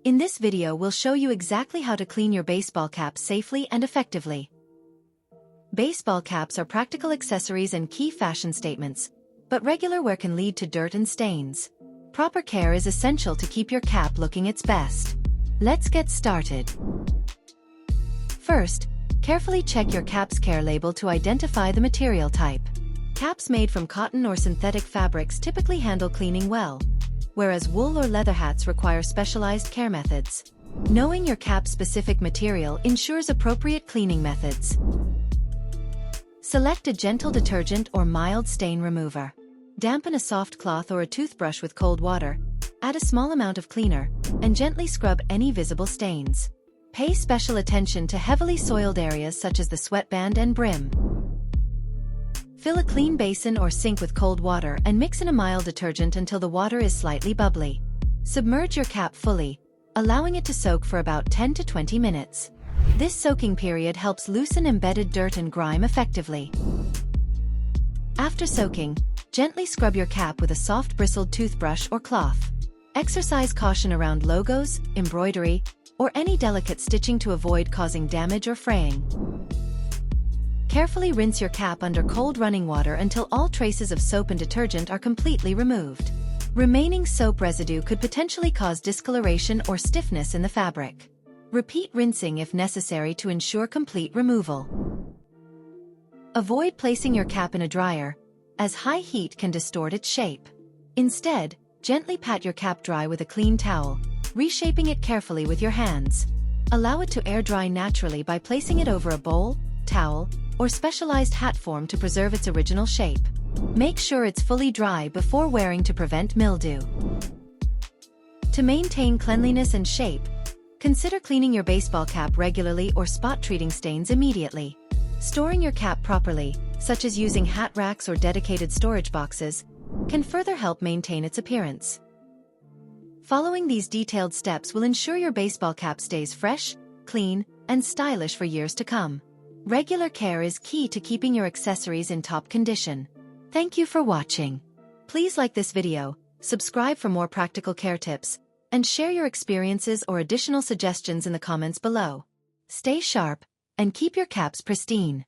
In this video we'll show you exactly how to clean your baseball cap safely and effectively. Baseball caps are practical accessories and key fashion statements, but regular wear can lead to dirt and stains. Proper care is essential to keep your cap looking its best. Let's get started. First, carefully check your cap's care label to identify the material type. Caps made from cotton or synthetic fabrics typically handle cleaning well, whereas wool or leather hats require specialized care methods. Knowing your cap's specific material ensures appropriate cleaning methods. Select a gentle detergent or mild stain remover. Dampen a soft cloth or a toothbrush with cold water, add a small amount of cleaner, and gently scrub any visible stains. Pay special attention to heavily soiled areas such as the sweatband and brim. Fill a clean basin or sink with cold water and mix in a mild detergent until the water is slightly bubbly. Submerge your cap fully, allowing it to soak for about 10 to 20 minutes. This soaking period helps loosen embedded dirt and grime effectively. After soaking, gently scrub your cap with a soft-bristled toothbrush or cloth. Exercise caution around logos, embroidery, or any delicate stitching to avoid causing damage or fraying. Carefully rinse your cap under cold running water until all traces of soap and detergent are completely removed. Remaining soap residue could potentially cause discoloration or stiffness in the fabric. Repeat rinsing if necessary to ensure complete removal. Avoid placing your cap in a dryer, as high heat can distort its shape. Instead, gently pat your cap dry with a clean towel, reshaping it carefully with your hands. Allow it to air dry naturally by placing it over a bowl, towel, or specialized hat form to preserve its original shape. Make sure it's fully dry before wearing to prevent mildew. To maintain cleanliness and shape, consider cleaning your baseball cap regularly or spot treating stains immediately. Storing your cap properly, such as using hat racks or dedicated storage boxes, can further help maintain its appearance. Following these detailed steps will ensure your baseball cap stays fresh, clean, and stylish for years to come. Regular care is key to keeping your accessories in top condition. Thank you for watching. Please like this video, subscribe for more practical care tips, and share your experiences or additional suggestions in the comments below. Stay sharp, and keep your caps pristine.